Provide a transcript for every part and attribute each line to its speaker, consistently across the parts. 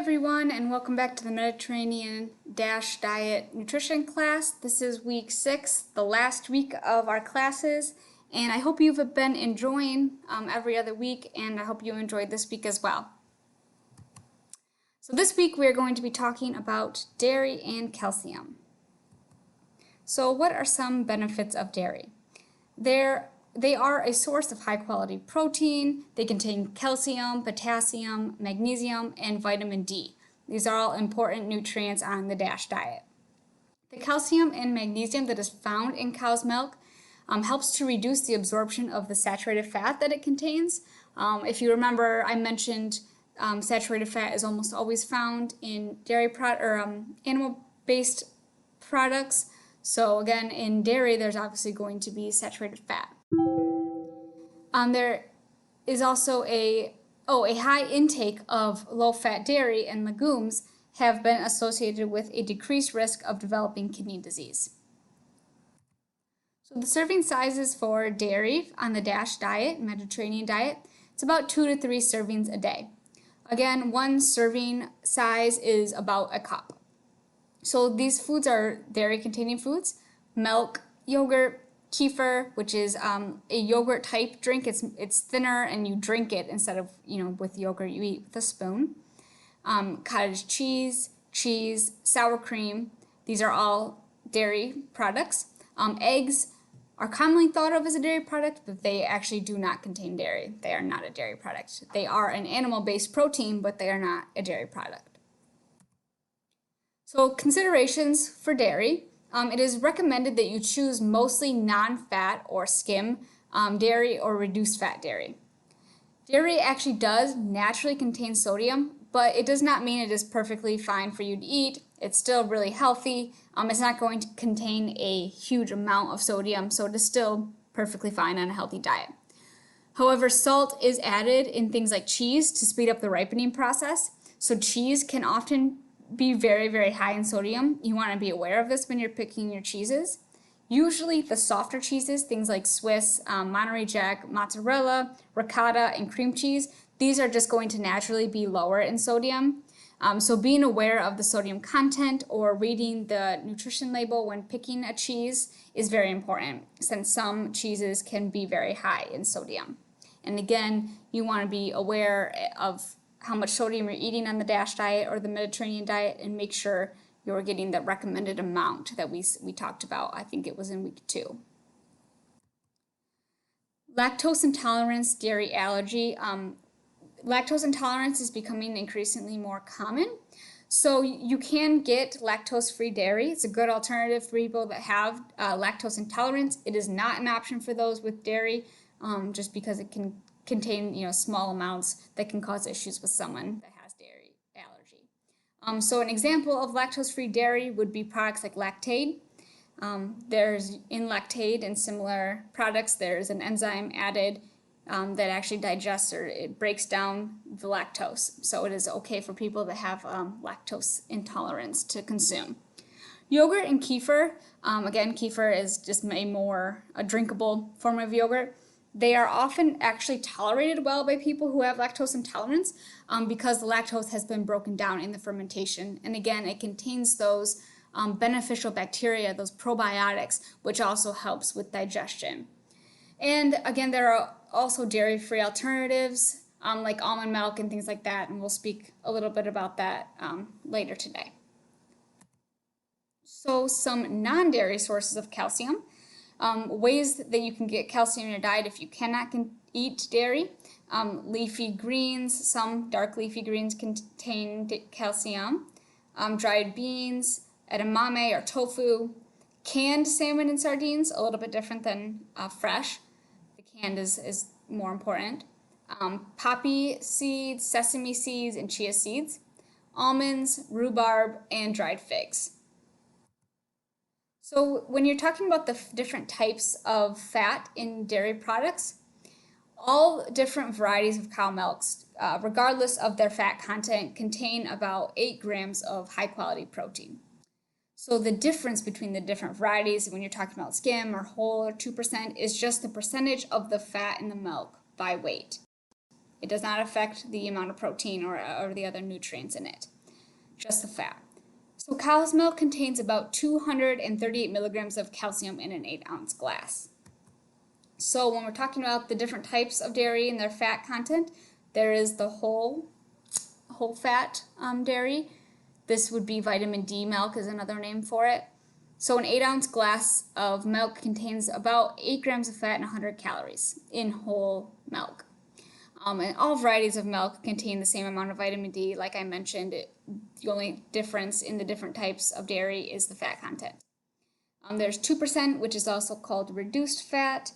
Speaker 1: everyone, and welcome back to the Mediterranean Diet Nutrition class. This is week 6, the last week of our classes, and I hope you've been enjoying every other week, and I hope you enjoyed this week as well. So this week we are going to be talking about dairy and calcium. So what are some benefits of dairy? They are a source of high-quality protein. They contain calcium, potassium, magnesium, and vitamin D. These are all important nutrients on the DASH diet. The calcium and magnesium that is found in cow's milk helps to reduce the absorption of the saturated fat that it contains. If you remember, I mentioned saturated fat is almost always found in dairy animal-based products. So again, in dairy, there's obviously going to be saturated fat. There is also a high intake of low-fat dairy and legumes have been associated with a decreased risk of developing kidney disease. So the serving sizes for dairy on the DASH diet, Mediterranean diet, it's about 2 to 3 servings a day. Again, one serving size is about a cup. So these foods are dairy-containing foods: milk, yogurt, kefir, which is a yogurt type drink. It's thinner and you drink it instead of, with yogurt you eat with a spoon. Cottage cheese, sour cream, these are all dairy products. Eggs are commonly thought of as a dairy product, but they actually do not contain dairy. They are not a dairy product. They are an animal-based protein, but they are not a dairy product. So considerations for dairy. It is recommended that you choose mostly non-fat or skim dairy or reduced fat dairy. Dairy actually does naturally contain sodium, but it does not mean it is perfectly fine for you to eat. It's still really healthy. It's not going to contain a huge amount of sodium, so it is still perfectly fine on a healthy diet. However, salt is added in things like cheese to speed up the ripening process. So cheese can often be very, very high in sodium. You want to be aware of this when you're picking your cheeses. Usually the softer cheeses, things like Swiss, Monterey Jack, mozzarella, ricotta, and cream cheese, these are just going to naturally be lower in sodium. So being aware of the sodium content or reading the nutrition label when picking a cheese is very important, since some cheeses can be very high in sodium. And again, you want to be aware of how much sodium you're eating on the DASH diet or the Mediterranean diet, and make sure you're getting the recommended amount that we talked about. I think it was in week 2. Lactose intolerance, dairy allergy. Lactose intolerance is becoming increasingly more common. So you can get lactose-free dairy. It's a good alternative for people that have lactose intolerance. It is not an option for those with dairy, just because it can contain small amounts that can cause issues with someone that has dairy allergy. So an example of lactose-free dairy would be products like Lactaid. There's in Lactaid and similar products, there's an enzyme added that actually digests, or it breaks down the lactose. So it is okay for people that have lactose intolerance to consume. Yogurt and kefir, again, kefir is just a drinkable form of yogurt. They are often actually tolerated well by people who have lactose intolerance because the lactose has been broken down in the fermentation. And again, it contains those beneficial bacteria, those probiotics, which also helps with digestion. And again, there are also dairy-free alternatives like almond milk and things like that, and we'll speak a little bit about that later today. So some non-dairy sources of calcium. Ways that you can get calcium in your diet if you cannot eat dairy. Leafy greens, some dark leafy greens contain calcium. Dried beans, edamame or tofu. Canned salmon and sardines, a little bit different than fresh. The canned is more important. Poppy seeds, sesame seeds, and chia seeds. Almonds, rhubarb, and dried figs. So when you're talking about the different types of fat in dairy products, all different varieties of cow milks, regardless of their fat content, contain about 8 grams of high-quality protein. So the difference between the different varieties, when you're talking about skim or whole or 2%, is just the percentage of the fat in the milk by weight. It does not affect the amount of protein or the other nutrients in it. just the fat. So cow's milk contains about 238 milligrams of calcium in an 8-ounce glass. So when we're talking about the different types of dairy and their fat content, there is the whole fat dairy. This would be vitamin D milk is another name for it. So an 8-ounce glass of milk contains about 8 grams of fat and 100 calories in whole milk. And all varieties of milk contain the same amount of vitamin D. Like I mentioned, the only difference in the different types of dairy is the fat content. There's 2%, which is also called reduced fat.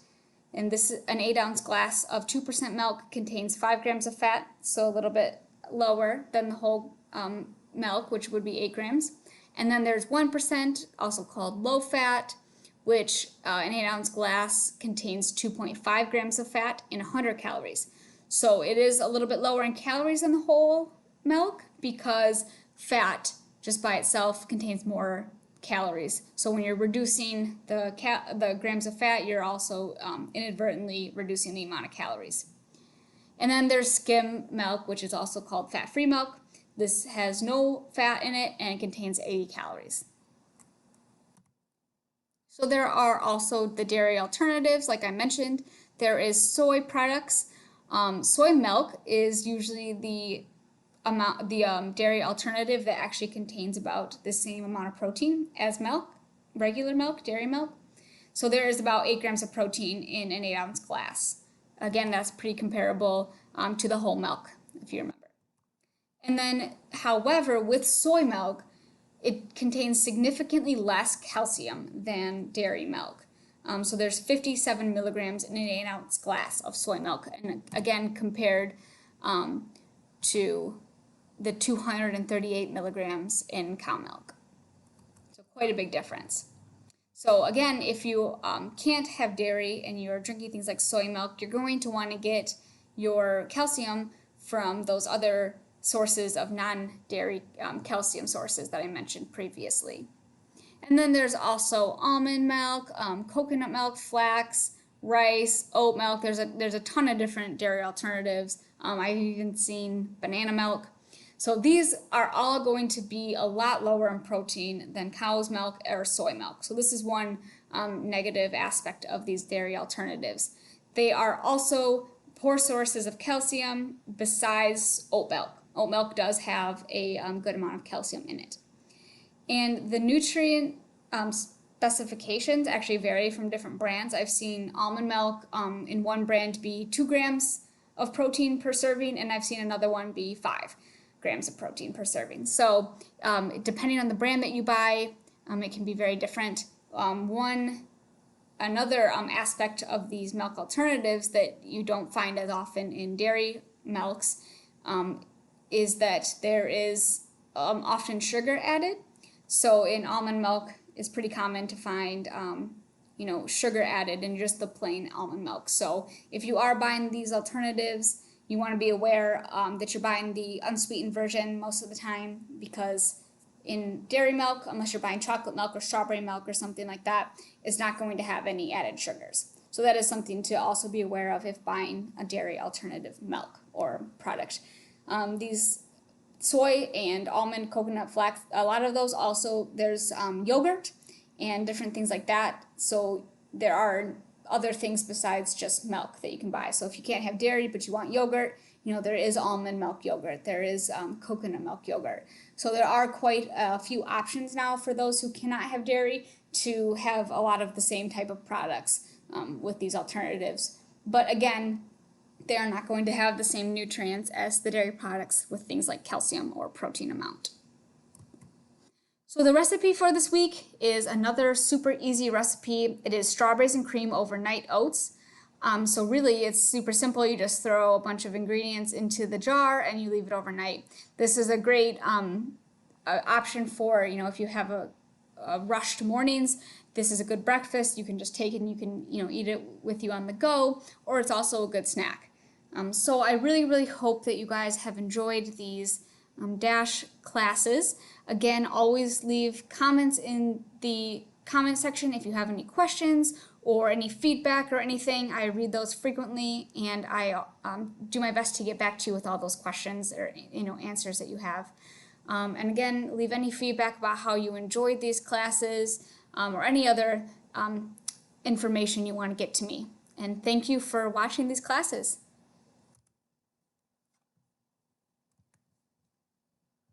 Speaker 1: And this is an 8-ounce glass of 2% milk contains 5 grams of fat, so a little bit lower than the whole milk, which would be 8 grams. And then there's 1%, also called low fat, which an 8-ounce glass contains 2.5 grams of fat and 100 calories. So it is a little bit lower in calories than the whole milk because fat just by itself contains more calories. So when you're reducing the grams of fat, you're also inadvertently reducing the amount of calories. And then there's skim milk, which is also called fat-free milk. This has no fat in it and it contains 80 calories. So there are also the dairy alternatives, like I mentioned. There is soy products. Soy milk is usually the dairy alternative that actually contains about the same amount of protein as milk, regular milk, dairy milk. So there is about 8 grams of protein in an 8-ounce glass. Again, that's pretty comparable to the whole milk, if you remember. And then, however, with soy milk, it contains significantly less calcium than dairy milk. So there's 57 milligrams in an 8-ounce glass of soy milk, and again compared to the 238 milligrams in cow milk. So quite a big difference. So again, if you can't have dairy and you're drinking things like soy milk, you're going to want to get your calcium from those other sources of non-dairy calcium sources that I mentioned previously. And then there's also almond milk, coconut milk, flax, rice, oat milk. There's a ton of different dairy alternatives. I've even seen banana milk. So these are all going to be a lot lower in protein than cow's milk or soy milk. So this is one negative aspect of these dairy alternatives. They are also poor sources of calcium besides oat milk. Oat milk does have a good amount of calcium in it. And the nutrient specifications actually vary from different brands. I've seen almond milk in one brand be 2 grams of protein per serving, and I've seen another one be 5 grams of protein per serving. So depending on the brand that you buy, it can be very different. Another aspect of these milk alternatives that you don't find as often in dairy milks is that there is often sugar added. So in almond milk, it's pretty common to find sugar added in just the plain almond milk. So if you are buying these alternatives, you want to be aware that you're buying the unsweetened version most of the time, because in dairy milk, unless you're buying chocolate milk or strawberry milk or something like that, it's not going to have any added sugars. So that is something to also be aware of if buying a dairy alternative milk or product. These soy and almond, coconut, flax, a lot of those also, there's yogurt and different things like that. So there are other things besides just milk that you can buy. So if you can't have dairy but you want yogurt, there is almond milk yogurt, there is coconut milk yogurt. So there are quite a few options now for those who cannot have dairy to have a lot of the same type of products with these alternatives. But again, they are not going to have the same nutrients as the dairy products with things like calcium or protein amount. So the recipe for this week is another super easy recipe. It is strawberries and cream overnight oats. So really it's super simple. You just throw a bunch of ingredients into the jar and you leave it overnight. This is a great option for, if you have a rushed mornings. This is a good breakfast. You can just take it and you can, eat it with you on the go, or it's also a good snack. So I really, really hope that you guys have enjoyed these DASH classes. Again, always leave comments in the comment section if you have any questions or any feedback or anything. I read those frequently, and I do my best to get back to you with all those questions or answers that you have. And again, leave any feedback about how you enjoyed these classes or any other information you want to get to me. And thank you for watching these classes.